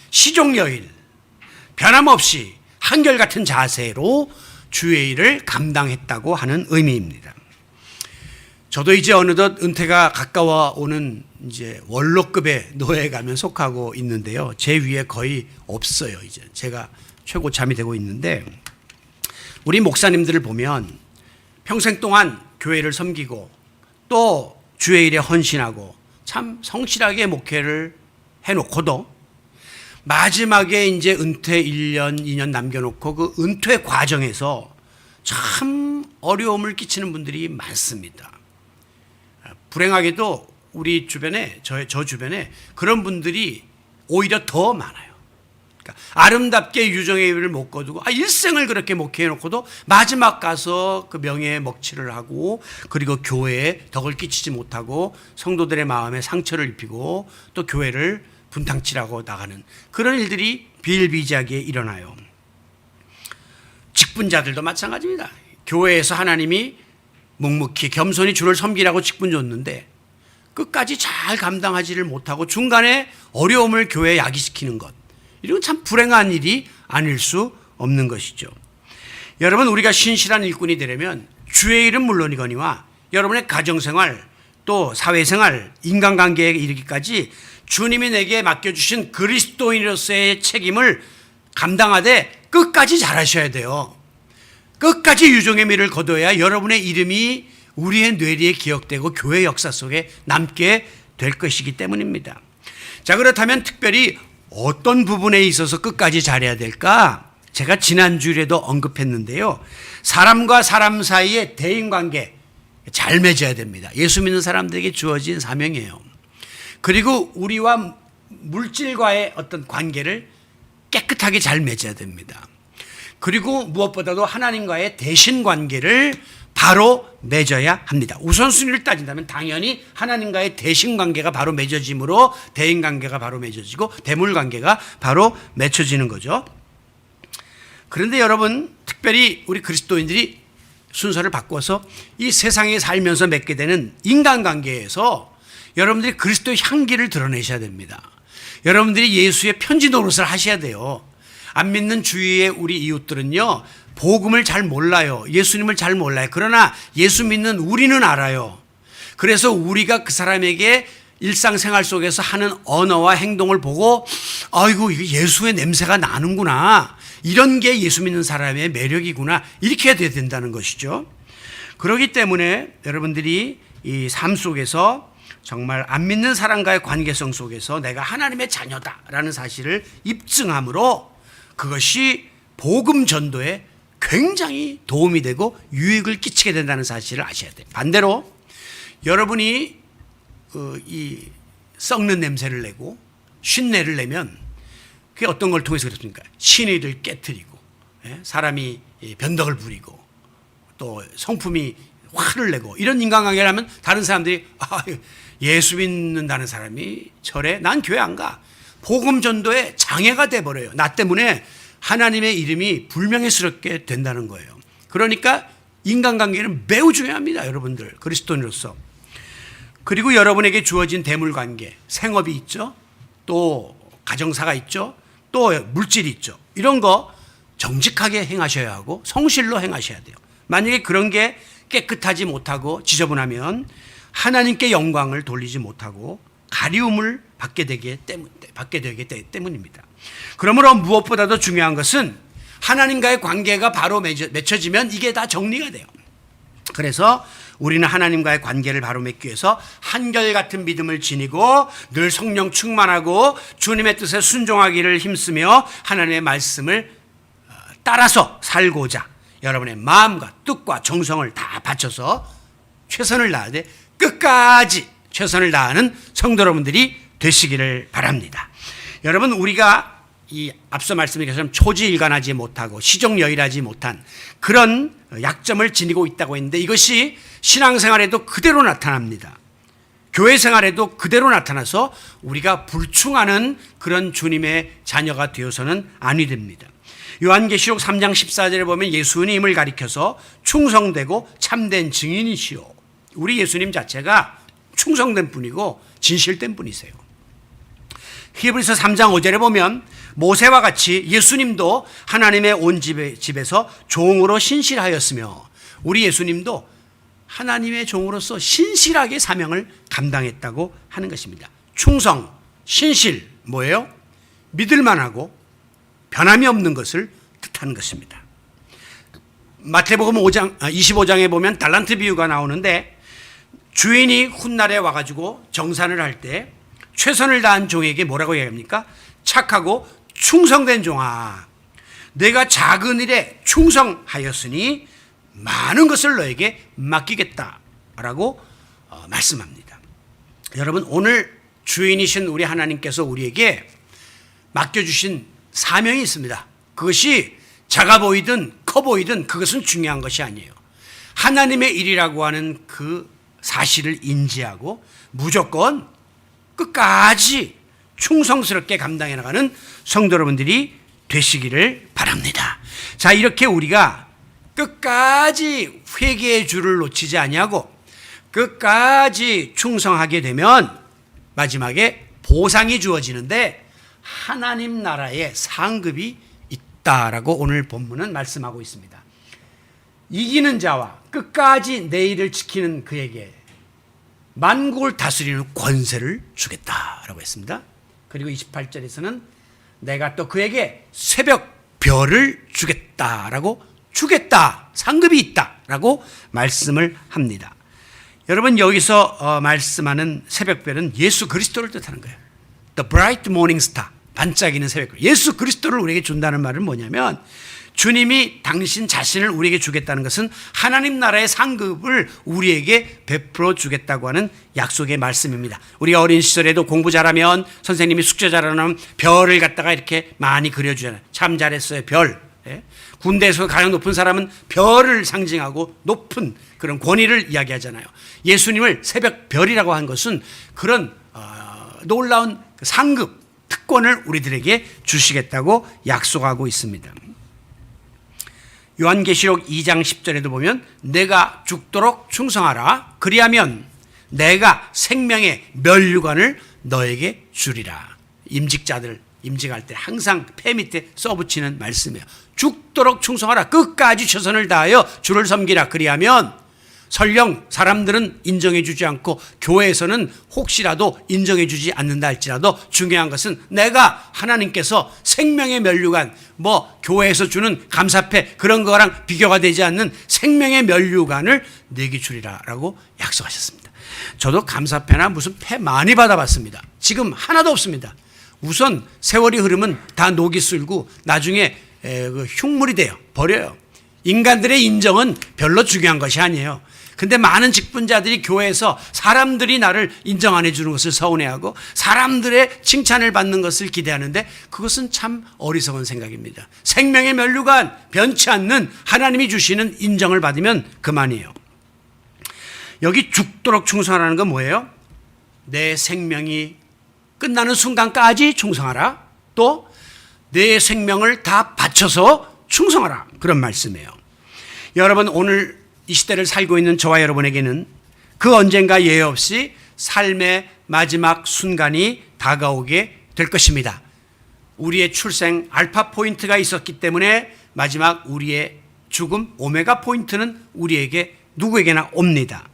시종여일, 변함없이 한결같은 자세로 주의 일을 감당했다고 하는 의미입니다. 저도 이제 어느덧 은퇴가 가까워 오는 이제 원로급의 노예에 가면 속하고 있는데요. 제 위에 거의 없어요. 이제 제가 최고참이 되고 있는데 우리 목사님들을 보면 평생 동안 교회를 섬기고 또 주의 일에 헌신하고 참 성실하게 목회를 해놓고도 마지막에 이제 은퇴 1년, 2년 남겨놓고 그 은퇴 과정에서 참 어려움을 끼치는 분들이 많습니다. 불행하게도 우리 주변에, 저 주변에 그런 분들이 오히려 더 많아요. 그러니까 아름답게 유정의 일을 못 거두고 일생을 그렇게 목회해놓고도 마지막 가서 그 명예에 먹칠을 하고 그리고 교회에 덕을 끼치지 못하고 성도들의 마음에 상처를 입히고 또 교회를 분탕질하고 나가는 그런 일들이 비일비재하게 일어나요. 직분자들도 마찬가지입니다. 교회에서 하나님이 묵묵히 겸손히 주를 섬기라고 직분 줬는데 끝까지 잘 감당하지를 못하고 중간에 어려움을 교회에 야기시키는 것, 이건 참 불행한 일이 아닐 수 없는 것이죠. 여러분, 우리가 신실한 일꾼이 되려면 주의 일은 물론이거니와 여러분의 가정생활 또 사회생활 인간관계에 이르기까지 주님이 내게 맡겨주신 그리스도인으로서의 책임을 감당하되 끝까지 잘하셔야 돼요. 끝까지 유종의 미를 거둬야 여러분의 이름이 우리의 뇌리에 기억되고 교회 역사 속에 남게 될 것이기 때문입니다. 자, 그렇다면 특별히 어떤 부분에 있어서 끝까지 잘해야 될까? 제가 지난주에도 언급했는데요. 사람과 사람 사이의 대인관계 잘 맺어야 됩니다. 예수 믿는 사람들에게 주어진 사명이에요. 그리고 우리와 물질과의 어떤 관계를 깨끗하게 잘 맺어야 됩니다. 그리고 무엇보다도 하나님과의 대신 관계를 바로 맺어야 합니다. 우선순위를 따진다면 당연히 하나님과의 대신 관계가 바로 맺어지므로 대인 관계가 바로 맺어지고 대물 관계가 바로 맺혀지는 거죠. 그런데 여러분, 특별히 우리 그리스도인들이 순서를 바꿔서 이 세상에 살면서 맺게 되는 인간관계에서 여러분들이 그리스도의 향기를 드러내셔야 됩니다. 여러분들이 예수의 편지 노릇을 하셔야 돼요. 안 믿는 주위의 우리 이웃들은요, 복음을 잘 몰라요. 예수님을 잘 몰라요. 그러나 예수 믿는 우리는 알아요. 그래서 우리가 그 사람에게 일상생활 속에서 하는 언어와 행동을 보고 아이고 이게 예수의 냄새가 나는구나, 이런 게 예수 믿는 사람의 매력이구나, 이렇게 해야 된다는 것이죠. 그렇기 때문에 여러분들이 이 삶 속에서 정말 안 믿는 사람과의 관계성 속에서 내가 하나님의 자녀다라는 사실을 입증함으로 그것이 복음 전도에 굉장히 도움이 되고 유익을 끼치게 된다는 사실을 아셔야 돼요. 반대로 여러분이 이 썩는 냄새를 내고 쉰내를 내면 그게 어떤 걸 통해서 그렇습니까? 신의를 깨트리고 사람이 변덕을 부리고 또 성품이 화를 내고 이런 인간관계를 하면 다른 사람들이 예수 믿는다는 사람이 저래? 난 교회 안 가. 복음 전도에 장애가 돼버려요. 나 때문에 하나님의 이름이 불명예스럽게 된다는 거예요. 그러니까 인간관계는 매우 중요합니다. 여러분들 그리스도인으로서. 그리고 여러분에게 주어진 대물관계, 생업이 있죠. 또 가정사가 있죠. 또 물질이 있죠. 이런 거 정직하게 행하셔야 하고 성실로 행하셔야 돼요. 만약에 그런 게 깨끗하지 못하고 지저분하면 하나님께 영광을 돌리지 못하고 가리움을 받게 되기 때문입니다. 그러므로 무엇보다도 중요한 것은 하나님과의 관계가 바로 맺혀지면 이게 다 정리가 돼요. 그래서 우리는 하나님과의 관계를 바로 맺기 위해서 한결같은 믿음을 지니고 늘 성령 충만하고 주님의 뜻에 순종하기를 힘쓰며 하나님의 말씀을 따라서 살고자 여러분의 마음과 뜻과 정성을 다 바쳐서 최선을 다해야 돼. 끝까지 최선을 다하는 성도 여러분들이 되시기를 바랍니다. 여러분, 우리가 이 앞서 말씀드린 것처럼 초지일관하지 못하고 시종여일하지 못한 그런 약점을 지니고 있다고 했는데 이것이 신앙생활에도 그대로 나타납니다. 교회 생활에도 그대로 나타나서 우리가 불충하는 그런 주님의 자녀가 되어서는 아니 됩니다. 요한계시록 3장 14절에 보면 예수님을 가리켜서 충성되고 참된 증인이시오. 우리 예수님 자체가 충성된 분이고 진실된 분이세요. 히브리서 3장 5절에 보면 모세와 같이 예수님도 하나님의 온 집에서 종으로 신실하였으며 우리 예수님도 하나님의 종으로서 신실하게 사명을 감당했다고 하는 것입니다. 충성, 신실, 뭐예요? 믿을만하고 변함이 없는 것을 뜻하는 것입니다. 마태복음 25장에 보면 달란트 비유가 나오는데 주인이 훗날에 와가지고 정산을 할 때 최선을 다한 종에게 뭐라고 얘기합니까? 착하고 충성된 종아, 내가 작은 일에 충성하였으니 많은 것을 너에게 맡기겠다라고 말씀합니다. 여러분, 오늘 주인이신 우리 하나님께서 우리에게 맡겨주신 사명이 있습니다. 그것이 작아 보이든 커 보이든 그것은 중요한 것이 아니에요. 하나님의 일이라고 하는 그 사실을 인지하고 무조건 끝까지 충성스럽게 감당해 나가는 성도 여러분들이 되시기를 바랍니다. 자, 이렇게 우리가 끝까지 회개의 줄을 놓치지 아니하고 끝까지 충성하게 되면 마지막에 보상이 주어지는데 하나님 나라의 상급이 있다라고 오늘 본문은 말씀하고 있습니다. 이기는 자와 끝까지 내 일을 지키는 그에게 만국을 다스리는 권세를 주겠다라고 했습니다. 그리고 28절에서는 내가 또 그에게 새벽 별을 주겠다라고, 주겠다, 상급이 있다라고 말씀을 합니다. 여러분, 여기서 말씀하는 새벽별은 예수 그리스도를 뜻하는 거예요. The bright morning star, 반짝이는 새벽별. 예수 그리스도를 우리에게 준다는 말은 뭐냐면 주님이 당신 자신을 우리에게 주겠다는 것은 하나님 나라의 상급을 우리에게 베풀어 주겠다고 하는 약속의 말씀입니다. 우리가 어린 시절에도 공부 잘하면 선생님이 숙제 잘하면 별을 갖다가 이렇게 많이 그려주잖아요. 참 잘했어요, 별. 군대에서 가장 높은 사람은 별을 상징하고 높은 그런 권위를 이야기하잖아요. 예수님을 새벽 별이라고 한 것은 그런 놀라운 상급, 특권을 우리들에게 주시겠다고 약속하고 있습니다. 요한계시록 2장 10절에도 보면 내가 죽도록 충성하라. 그리하면 내가 생명의 면류관을 너에게 주리라. 임직자들 임직할 때 항상 폐 밑에 써붙이는 말씀이에요. 죽도록 충성하라. 끝까지 최선을 다하여 주를 섬기라. 그리하면 설령 사람들은 인정해 주지 않고 교회에서는 혹시라도 인정해 주지 않는다 할지라도 중요한 것은 내가 하나님께서 생명의 면류관, 교회에서 주는 감사패 그런 거랑 비교가 되지 않는 생명의 면류관을 내게 주리라 라고 약속하셨습니다. 저도 감사패나 무슨 패 많이 받아봤습니다. 지금 하나도 없습니다. 우선 세월이 흐르면 다 녹이 슬고 나중에 흉물이 돼요. 버려요. 인간들의 인정은 별로 중요한 것이 아니에요. 근데 많은 직분자들이 교회에서 사람들이 나를 인정 안 해주는 것을 서운해하고 사람들의 칭찬을 받는 것을 기대하는데 그것은 참 어리석은 생각입니다. 생명의 면류관, 변치 않는 하나님이 주시는 인정을 받으면 그만이에요. 여기 죽도록 충성하라는 건 뭐예요? 내 생명이 끝나는 순간까지 충성하라. 또 내 생명을 다 바쳐서 충성하라. 그런 말씀이에요. 여러분 오늘 이 시대를 살고 있는 저와 여러분에게는 그 언젠가 예외 없이 삶의 마지막 순간이 다가오게 될 것입니다. 우리의 출생 알파 포인트가 있었기 때문에 마지막 우리의 죽음 오메가 포인트는 우리에게 누구에게나 옵니다.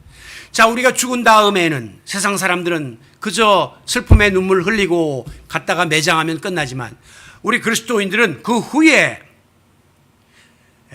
자, 우리가 죽은 다음에는 세상 사람들은 그저 슬픔의 눈물 흘리고 갔다가 매장하면 끝나지만 우리 그리스도인들은 그 후에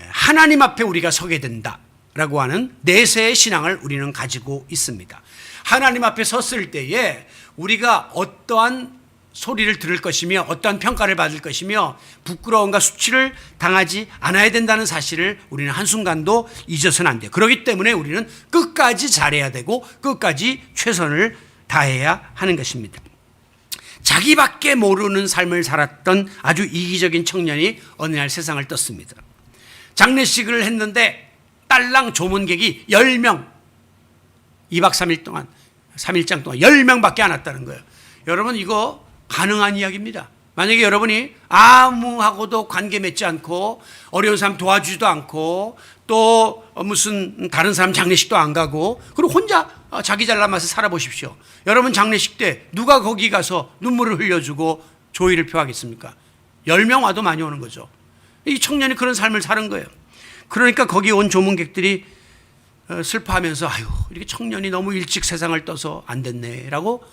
하나님 앞에 우리가 서게 된다라고 하는 내세의 신앙을 우리는 가지고 있습니다. 하나님 앞에 섰을 때에 우리가 어떠한 소리를 들을 것이며 어떠한 평가를 받을 것이며 부끄러움과 수치를 당하지 않아야 된다는 사실을 우리는 한순간도 잊어서는 안 돼요. 그렇기 때문에 우리는 끝까지 잘해야 되고 끝까지 최선을 다해야 하는 것입니다. 자기밖에 모르는 삶을 살았던 아주 이기적인 청년이 어느 날 세상을 떴습니다. 장례식을 했는데 딸랑 조문객이 10명 2박 3일 동안 3일장 동안 10명밖에 안 왔다는 거예요. 여러분 이거 가능한 이야기입니다. 만약에 여러분이 아무하고도 관계 맺지 않고 어려운 사람 도와주지도 않고 또 무슨 다른 사람 장례식도 안 가고 그리고 혼자 자기 잘난 맛을 살아보십시오. 여러분 장례식 때 누가 거기 가서 눈물을 흘려주고 조의를 표하겠습니까? 10명 와도 많이 오는 거죠. 이 청년이 그런 삶을 사는 거예요. 그러니까 거기 온 조문객들이 슬퍼하면서 아유 이렇게 청년이 너무 일찍 세상을 떠서 안 됐네 라고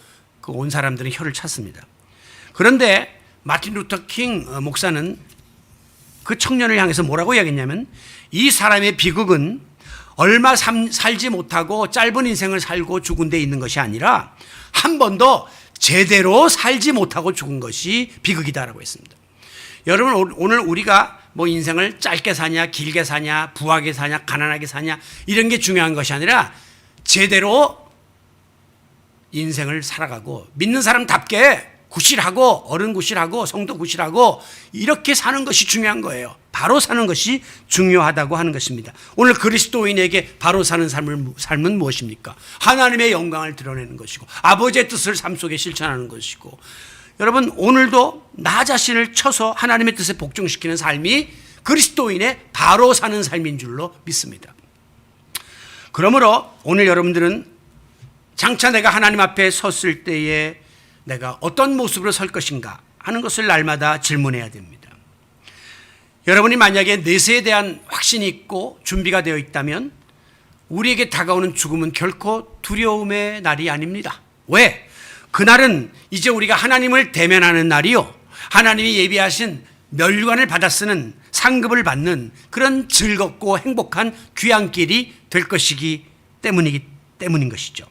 그 온 사람들은 혀를 찼습니다. 그런데 마틴 루터 킹 목사는 그 청년을 향해서 뭐라고 이야기했냐면 이 사람의 비극은 얼마 살지 못하고 짧은 인생을 살고 죽은 데 있는 것이 아니라 한 번도 제대로 살지 못하고 죽은 것이 비극이다라고 했습니다. 여러분 오늘 우리가 뭐 인생을 짧게 사냐 길게 사냐 부하게 사냐 가난하게 사냐 이런 게 중요한 것이 아니라 제대로 인생을 살아가고 믿는 사람답게 구실하고 어른 구실하고 성도 구실하고 이렇게 사는 것이 중요한 거예요. 바로 사는 것이 중요하다고 하는 것입니다. 오늘 그리스도인에게 바로 사는 삶은 무엇입니까? 하나님의 영광을 드러내는 것이고 아버지의 뜻을 삶 속에 실천하는 것이고 여러분 오늘도 나 자신을 쳐서 하나님의 뜻에 복종시키는 삶이 그리스도인의 바로 사는 삶인 줄로 믿습니다. 그러므로 오늘 여러분들은 장차 내가 하나님 앞에 섰을 때에 내가 어떤 모습으로 설 것인가 하는 것을 날마다 질문해야 됩니다. 여러분이 만약에 내세에 대한 확신이 있고 준비가 되어 있다면 우리에게 다가오는 죽음은 결코 두려움의 날이 아닙니다. 왜? 그날은 이제 우리가 하나님을 대면하는 날이요. 하나님이 예비하신 면류관을 받아 쓰는 상급을 받는 그런 즐겁고 행복한 귀한 길이 될 것이기 때문인 것이죠.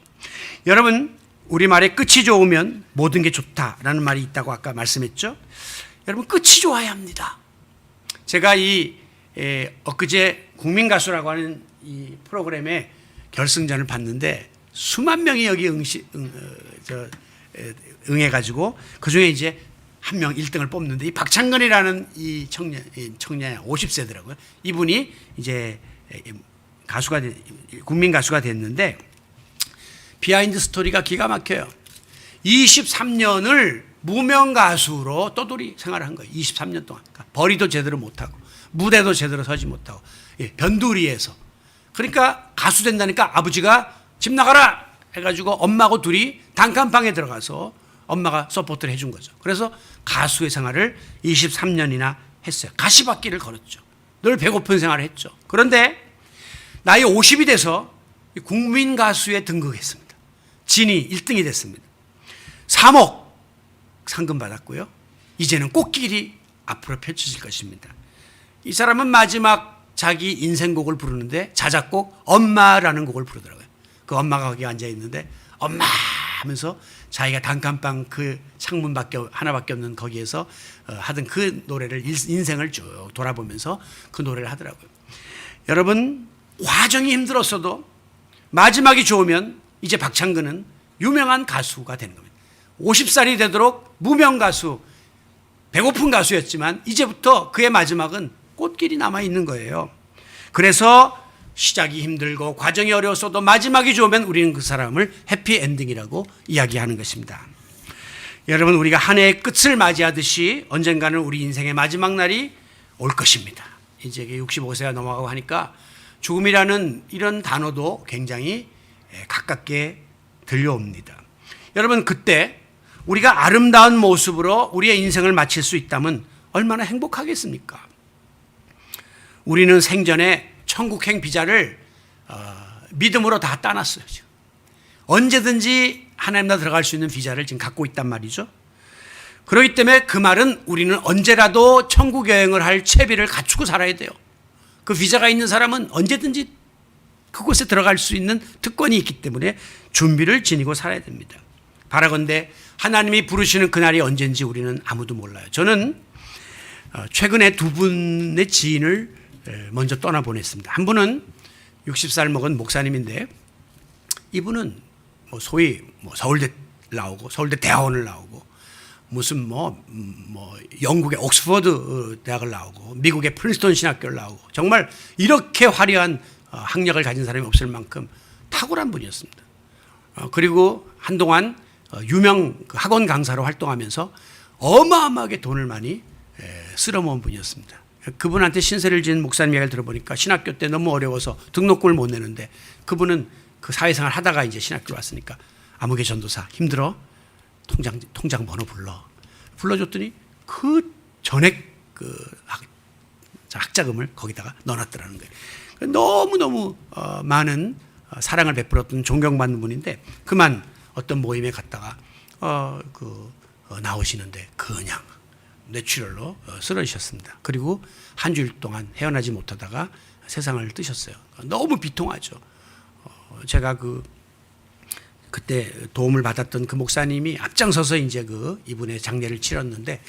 여러분 우리말에 끝이 좋으면 모든 게 좋다라는 말이 있다고 아까 말씀했죠. 여러분 끝이 좋아야 합니다. 제가 엊그제 국민가수라고 하는 이 프로그램의 결승전을 봤는데 수만 명이 여기 응해가지고 그중에 이제 한 명 1등을 뽑는데 이 박창근이라는 이 청년 50세더라고요. 이분이 이제 국민 가수가 됐는데 비하인드 스토리가 기가 막혀요. 23년을 무명 가수로 떠돌이 생활을 한 거예요. 23년 동안. 그러니까 벌이도 제대로 못하고 무대도 제대로 서지 못하고 변두리에서. 그러니까 가수 된다니까 아버지가 집 나가라 해가지고 엄마하고 둘이 단칸방에 들어가서 엄마가 서포트를 해준 거죠. 그래서 가수의 생활을 23년이나 했어요. 가시밭길을 걸었죠. 늘 배고픈 생활을 했죠. 그런데 나이 50이 돼서 국민 가수에 등극했습니다. 진이 1등이 됐습니다. 3억 상금 받았고요. 이제는 꽃길이 앞으로 펼쳐질 것입니다. 이 사람은 마지막 자기 인생곡을 부르는데 자작곡 엄마라는 곡을 부르더라고요. 그 엄마가 거기 앉아 있는데 엄마 하면서 자기가 단칸방 그 하나밖에 없는 거기에서 하던 그 노래를 인생을 쭉 돌아보면서 그 노래를 하더라고요. 여러분, 과정이 힘들었어도 마지막이 좋으면 이제 박창근은 유명한 가수가 되는 겁니다. 50살이 되도록 무명 가수, 배고픈 가수였지만 이제부터 그의 마지막은 꽃길이 남아있는 거예요. 그래서 시작이 힘들고 과정이 어려웠어도 마지막이 좋으면 우리는 그 사람을 해피엔딩이라고 이야기하는 것입니다. 여러분, 우리가 한 해의 끝을 맞이하듯이 언젠가는 우리 인생의 마지막 날이 올 것입니다. 이제 65세가 넘어가고 하니까 죽음이라는 이런 단어도 굉장히 가깝게 들려옵니다. 여러분, 그때 우리가 아름다운 모습으로 우리의 인생을 마칠 수 있다면 얼마나 행복하겠습니까? 우리는 생전에 천국행 비자를 믿음으로 다 따놨어요. 지금. 언제든지 하나님 나라 들어갈 수 있는 비자를 지금 갖고 있단 말이죠. 그렇기 때문에 그 말은 우리는 언제라도 천국 여행을 할 채비를 갖추고 살아야 돼요. 그 비자가 있는 사람은 언제든지 그곳에 들어갈 수 있는 특권이 있기 때문에 준비를 지니고 살아야 됩니다. 바라건대 하나님이 부르시는 그날이 언젠지 우리는 아무도 몰라요. 저는 최근에 두 분의 지인을 먼저 떠나보냈습니다. 한 분은 60살 먹은 목사님인데 이분은 소위 서울대 나오고 서울대 대학원을 나오고 무슨 영국의 옥스퍼드 대학을 나오고 미국의 프린스턴 신학교를 나오고 정말 이렇게 화려한 학력을 가진 사람이 없을 만큼 탁월한 분이었습니다. 그리고 한동안 유명 학원 강사로 활동하면서 어마어마하게 돈을 많이 쓸어모은 분이었습니다. 그분한테 신세를 지은 목사님 이야기를 들어보니까 신학교 때 너무 어려워서 등록금을 못 내는데 그분은 그 사회생활 하다가 이제 신학교 왔으니까 아무개 전도사 힘들어 통장 번호 불러줬더니 그 전액 학자금을 거기다가 넣어놨더라는 거예요. 너무너무 많은 사랑을 베풀었던 존경받는 분인데 그만 어떤 모임에 갔다가 나오시는데 그냥 뇌출혈로 쓰러지셨습니다. 그리고 한 주일 동안 헤어나지 못하다가 세상을 뜨셨어요. 너무 비통하죠. 제가 그때 도움을 받았던 그 목사님이 앞장서서 이제 이분의 장례를 치렀는데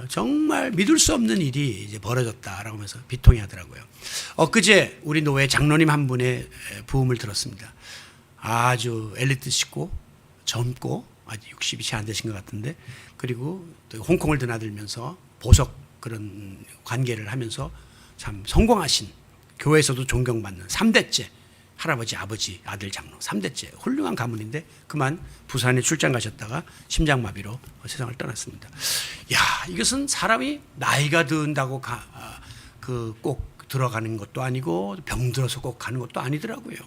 정말 믿을 수 없는 일이 이제 벌어졌다라고 하면서 비통해 하더라고요. 엊그제 우리 노회 장로님 한 분의 부음을 들었습니다. 아주 엘리트시고 젊고 아직 60이 채 안 되신 것 같은데 그리고 또 홍콩을 드나들면서 보석 그런 관계를 하면서 참 성공하신 교회에서도 존경받는 3대째 할아버지, 아버지, 아들 장로 3대째 훌륭한 가문인데 그만 부산에 출장 가셨다가 심장마비로 세상을 떠났습니다. 야, 이것은 사람이 나이가 든다고 꼭 들어가는 것도 아니고 병들어서 꼭 가는 것도 아니더라고요.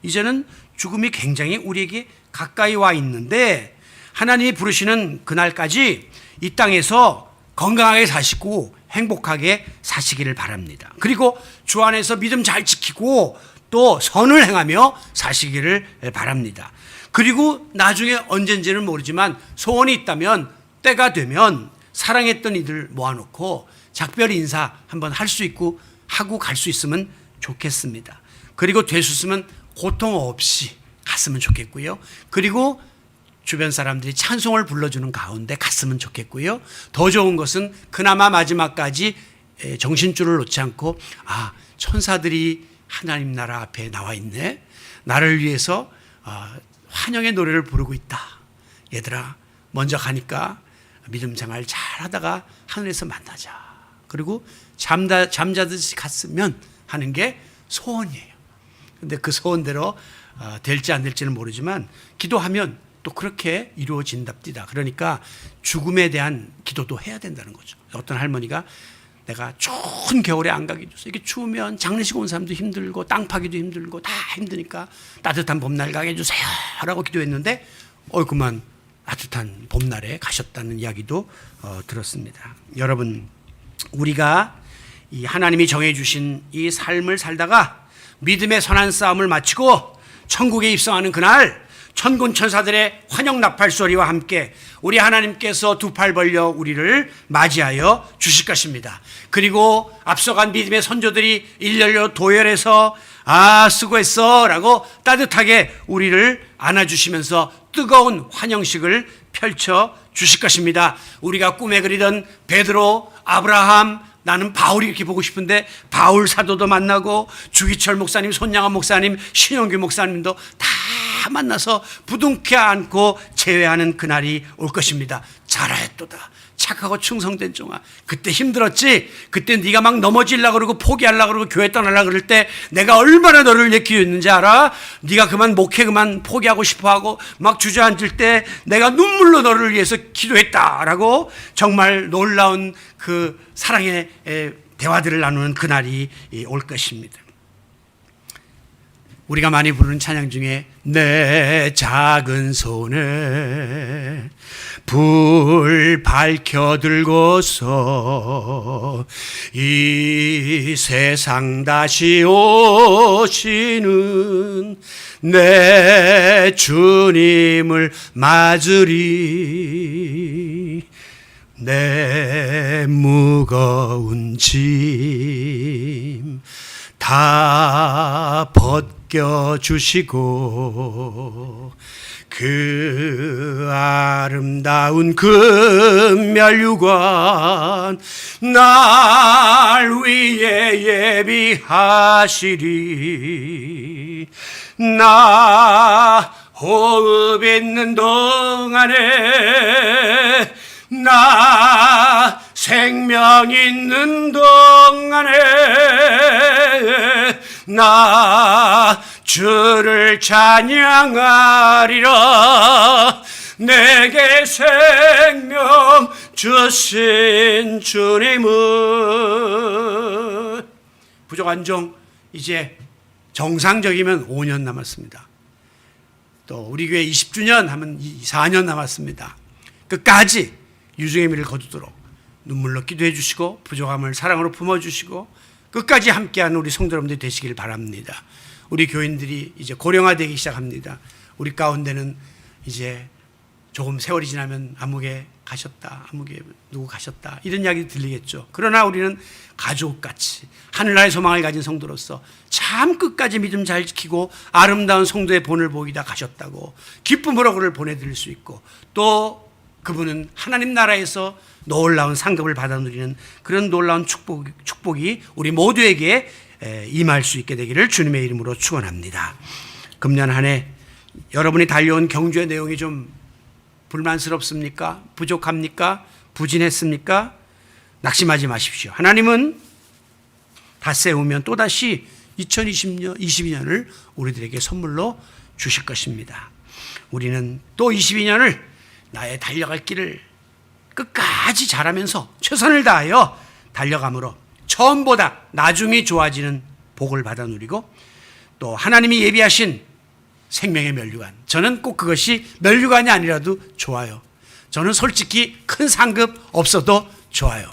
이제는 죽음이 굉장히 우리에게 가까이 와 있는데 하나님이 부르시는 그날까지 이 땅에서 건강하게 사시고 행복하게 사시기를 바랍니다. 그리고 주 안에서 믿음 잘 지키고 또 선을 행하며 사시기를 바랍니다. 그리고 나중에 언젠지는 모르지만 소원이 있다면 때가 되면 사랑했던 이들 모아놓고 작별 인사 한번 할 수 있고 하고 갈 수 있으면 좋겠습니다. 그리고 될 수 있으면 고통 없이 갔으면 좋겠고요. 그리고 주변 사람들이 찬송을 불러주는 가운데 갔으면 좋겠고요. 더 좋은 것은 그나마 마지막까지 정신줄을 놓지 않고 천사들이 하나님 나라 앞에 나와 있네. 나를 위해서 환영의 노래를 부르고 있다. 얘들아 먼저 가니까 믿음 생활 잘 하다가 하늘에서 만나자. 그리고 잠자듯이 갔으면 하는 게 소원이에요. 근데 그 소원대로 될지 안 될지는 모르지만 기도하면 또 또 그렇게 이루어진답니다. 그러니까 죽음에 대한 기도도 해야 된다는 거죠. 어떤 할머니가 내가 추운 겨울에 안 가게 해줘서 이렇게 추우면 장례식 온 사람도 힘들고 땅 파기도 힘들고 다 힘드니까 따뜻한 봄날 가게 해주세요 라고 기도했는데 그만 따뜻한 봄날에 가셨다는 이야기도 들었습니다. 여러분, 우리가 이 하나님이 정해주신 이 삶을 살다가 믿음의 선한 싸움을 마치고 천국에 입성하는 그날 천군 천사들의 환영 나팔 소리와 함께 우리 하나님께서 두 팔 벌려 우리를 맞이하여 주실 것입니다. 그리고 앞서간 믿음의 선조들이 일렬로 도열해서 수고했어 라고 따뜻하게 우리를 안아주시면서 뜨거운 환영식을 펼쳐 주실 것입니다. 우리가 꿈에 그리던 베드로, 아브라함, 나는 바울이 이렇게 보고 싶은데 바울 사도도 만나고 주기철 목사님, 손양한 목사님, 신용규 목사님도 다 만나서 부둥켜 안고 제외하는 그날이 올 것입니다. 잘하였도다 착하고 충성된 종아. 그때 힘들었지? 그때 네가 막 넘어지려고 그러고 포기하려고 그러고 교회 떠나려고 그럴 때 내가 얼마나 너를 위해 기도했는지 알아? 네가 그만 목회 그만 포기하고 싶어하고 막 주저앉을 때 내가 눈물로 너를 위해서 기도했다라고 정말 놀라운 그 사랑의 대화들을 나누는 그날이 올 것입니다. 우리가 많이 부르는 찬양 중에 내 작은 손에 불 밝혀 들고서 이 세상 다시 오시는 내 주님을 맞으리. 내 무거운 짐 다 벗겨주시고 그 아름다운 금면류관 날 위에 예비하시리. 나 호흡 있는 동안에 나 생명 있는 동안에 나 주를 찬양하리라. 내게 생명 주신 주님은. 부족한 종 이제 정상적이면 5년 남았습니다. 또 우리 교회 20주년 하면 4년 남았습니다. 끝까지 유종의 미를 거두도록 눈물로 기도해 주시고 부족함을 사랑으로 품어주시고 끝까지 함께하는 우리 성도 여러분들이 되시길 바랍니다. 우리 교인들이 이제 고령화되기 시작합니다. 우리 가운데는 이제 조금 세월이 지나면 아무개 가셨다, 아무개 누구 가셨다 이런 이야기 들리겠죠. 그러나 우리는 가족같이 하늘나라의 소망을 가진 성도로서 참 끝까지 믿음 잘 지키고 아름다운 성도의 본을 보이다 가셨다고 기쁨으로 그를 보내드릴 수 있고 또 그분은 하나님 나라에서 놀라운 상급을 받아 누리는 그런 놀라운 축복이 우리 모두에게 임할 수 있게 되기를 주님의 이름으로 축원합니다. 금년 한 해 여러분이 달려온 경주의 내용이 좀 불만스럽습니까? 부족합니까? 부진했습니까? 낙심하지 마십시오. 하나님은 다 세우면 또다시 2022년을 우리들에게 선물로 주실 것입니다. 우리는 또 22년을 나의 달려갈 길을 끝까지 잘하면서 최선을 다하여 달려감으로 처음보다 나중이 좋아지는 복을 받아 누리고 또 하나님이 예비하신 생명의 면류관, 저는 꼭 그것이 면류관이 아니라도 좋아요. 저는 솔직히 큰 상급 없어도 좋아요.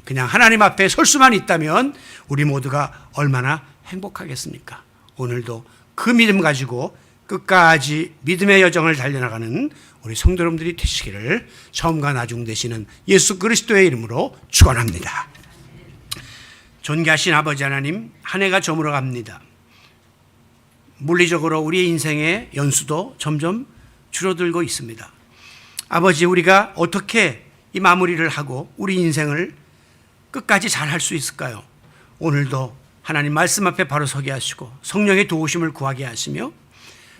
그냥 하나님 앞에 설 수만 있다면 우리 모두가 얼마나 행복하겠습니까? 오늘도 그 믿음 가지고 끝까지 믿음의 여정을 달려나가는 우리 성도 여러분들이 되시기를 처음과 나중 되시는 예수 그리스도의 이름으로 축원합니다. 존귀하신 아버지 하나님, 한 해가 저물어 갑니다. 물리적으로 우리의 인생의 연수도 점점 줄어들고 있습니다. 아버지, 우리가 어떻게 이 마무리를 하고 우리 인생을 끝까지 잘 할 수 있을까요? 오늘도 하나님 말씀 앞에 바로 서게 하시고 성령의 도우심을 구하게 하시며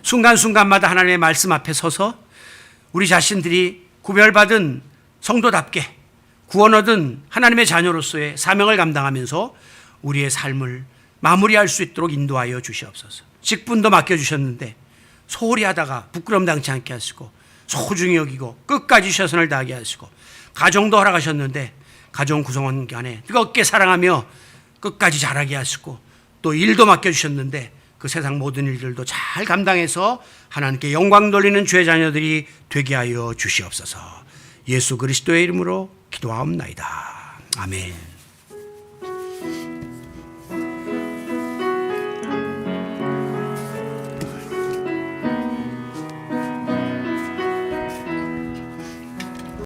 순간순간마다 하나님의 말씀 앞에 서서 우리 자신들이 구별받은 성도답게 구원 얻은 하나님의 자녀로서의 사명을 감당하면서 우리의 삶을 마무리할 수 있도록 인도하여 주시옵소서. 직분도 맡겨주셨는데 소홀히 하다가 부끄럼 당치 않게 하시고 소중히 여기고 끝까지 최선을 다하게 하시고, 가정도 허락하셨는데 가정 구성원 간에 뜨겁게 사랑하며 끝까지 잘하게 하시고, 또 일도 맡겨주셨는데 그 세상 모든 일들도 잘 감당해서 하나님께 영광 돌리는 주의 자녀들이 되게 하여 주시옵소서. 예수 그리스도의 이름으로 기도하옵나이다. 아멘.